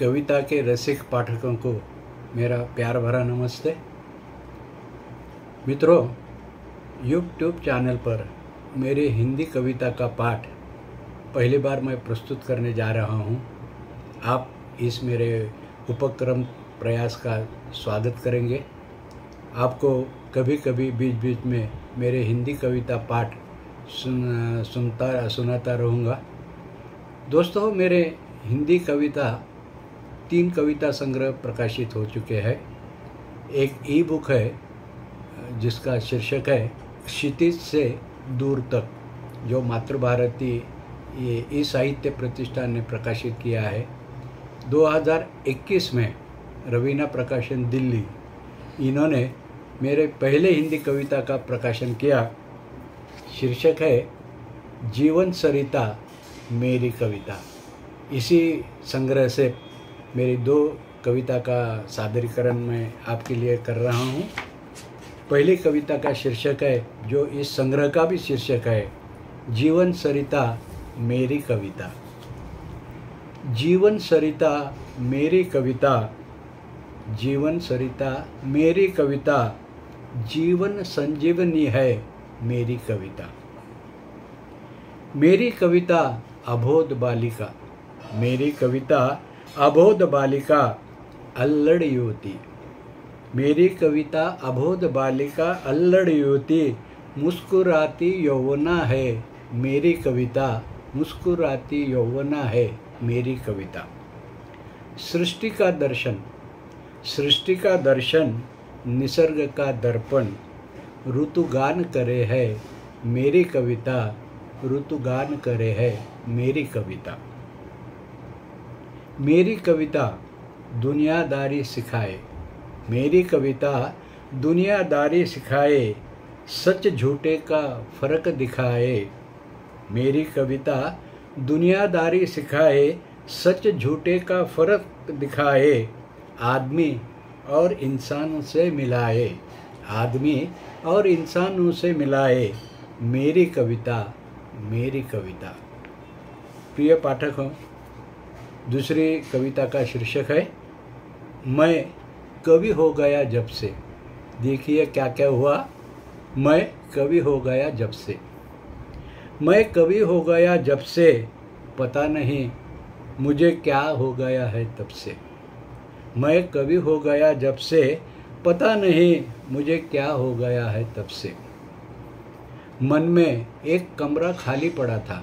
कविता के रसिक पाठकों को मेरा प्यार भरा नमस्ते। मित्रों, यूट्यूब चैनल पर मेरी हिंदी कविता का पाठ पहली बार मैं प्रस्तुत करने जा रहा हूं। आप इस मेरे उपक्रम प्रयास का स्वागत करेंगे। आपको कभी कभी बीच बीच में मेरे हिंदी कविता पाठ सुनाता रहूँगा। दोस्तों, मेरे हिंदी कविता 3 कविता संग्रह प्रकाशित हो चुके हैं। एक ई बुक है जिसका शीर्षक है क्षितिज से दूर तक, जो मातृभारती ये ई साहित्य प्रतिष्ठान ने प्रकाशित किया है। 2021 में रवीना प्रकाशन दिल्ली, इन्होंने मेरे पहले हिंदी कविता का प्रकाशन किया। शीर्षक है जीवन सरिता मेरी कविता। इसी संग्रह से मेरी 2 कविता का सादरीकरण मैं आपके लिए कर रहा हूँ। पहली कविता का शीर्षक है, जो इस संग्रह का भी शीर्षक है, जीवन सरिता मेरी कविता। जीवन सरिता मेरी कविता, जीवन सरिता मेरी कविता, जीवन संजीवनी है मेरी कविता। मेरी कविता अबोध बालिका, मेरी कविता अबोध बालिका अल्लड़ युवती। मेरी कविता अबोध बालिका अल्लड़ युवती, मुस्कुराती यौवना है मेरी कविता, मुस्कुराती यौवना है मेरी कविता। सृष्टि का दर्शन, सृष्टि का दर्शन, निसर्ग का दर्पण, ऋतुगान करे है मेरी कविता, ऋतुगान करे है मेरी कविता। मेरी कविता दुनियादारी सिखाए, मेरी कविता दुनियादारी सिखाए, सच झूठे का फर्क दिखाए। मेरी कविता दुनियादारी सिखाए, सच झूठे का फर्क दिखाए, आदमी और इंसानों से मिलाए, आदमी और इंसानों से मिलाए मेरी कविता, मेरी कविता। प्रिय पाठकों, दूसरी कविता का शीर्षक है मैं कवि हो गया जब से। देखिए क्या क्या हुआ। मैं कवि हो गया जब से, मैं कवि हो गया जब से, पता नहीं मुझे क्या हो गया है तब से। मैं कवि हो गया जब से, पता नहीं मुझे क्या हो गया है तब से। मन में एक कमरा खाली पड़ा था,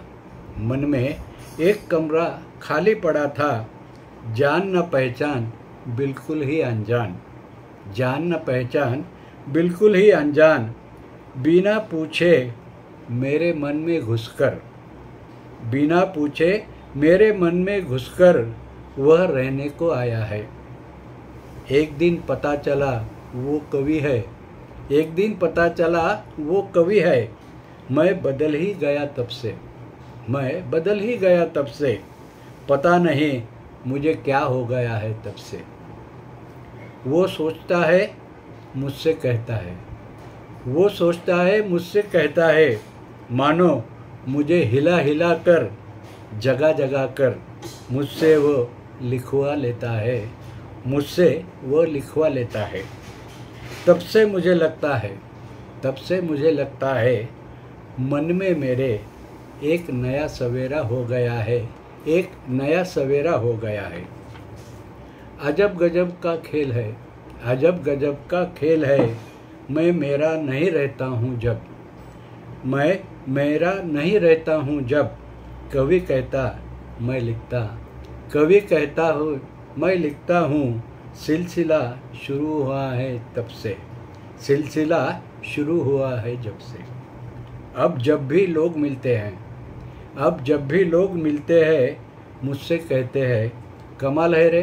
मन में एक कमरा खाली पड़ा था, जान न पहचान बिल्कुल ही अनजान, जान न पहचान बिल्कुल ही अनजान, बिना पूछे मेरे मन में घुसकर, बिना पूछे मेरे मन में घुसकर वह रहने को आया है। एक दिन पता चला वो कवि है, एक दिन पता चला वो कवि है, मैं बदल ही गया तब से, मैं बदल ही गया तब से, पता नहीं मुझे क्या हो गया है तब से। वो सोचता है मुझसे कहता है, वो सोचता है मुझसे कहता है, मानो मुझे हिला हिला कर, जगा जगा कर मुझसे वो लिखवा लेता है, मुझसे वो लिखवा लेता है। तब से मुझे लगता है, तब से मुझे लगता है, मन में मेरे एक नया सवेरा हो गया है, एक नया सवेरा हो गया है। अजब गजब का खेल है, अजब गजब का खेल है, मैं मेरा नहीं रहता हूँ जब, मैं मेरा नहीं रहता हूँ जब, कवि कहता मैं लिखता, कवि कहता हूँ मैं लिखता हूँ, सिलसिला शुरू हुआ है तब से, सिलसिला शुरू हुआ है जब से। अब जब भी लोग मिलते हैं, अब जब भी लोग मिलते हैं, मुझसे कहते हैं कमाल है रे।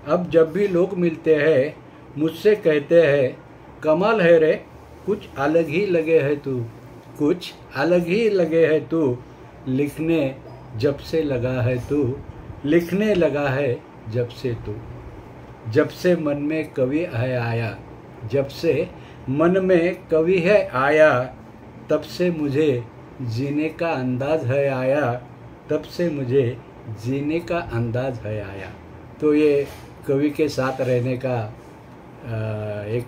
अब जब भी लोग मिलते हैं, मुझसे कहते हैं कमाल है रे, कुछ अलग ही लगे है तू, कुछ अलग ही लगे है तू, लिखने जब से लगा है तू, लिखने लगा है जब से तू। जब से मन में कवि है आया, जब से मन में कवि है आया, तब से मुझे जीने का अंदाज है आया, तब से मुझे जीने का अंदाज है आया, तो ये कवि के साथ रहने का एक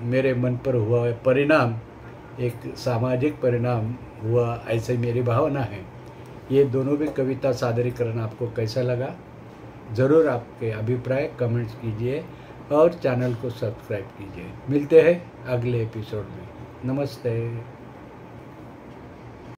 मेरे मन पर हुआ परिणाम, एक सामाजिक परिणाम हुआ, ऐसी मेरी भावना है। ये दोनों भी कविता सादरीकरण आपको कैसा लगा, ज़रूर आपके अभिप्राय कमेंट्स कीजिए और चैनल को सब्सक्राइब कीजिए। मिलते हैं अगले एपिसोड में। नमस्ते।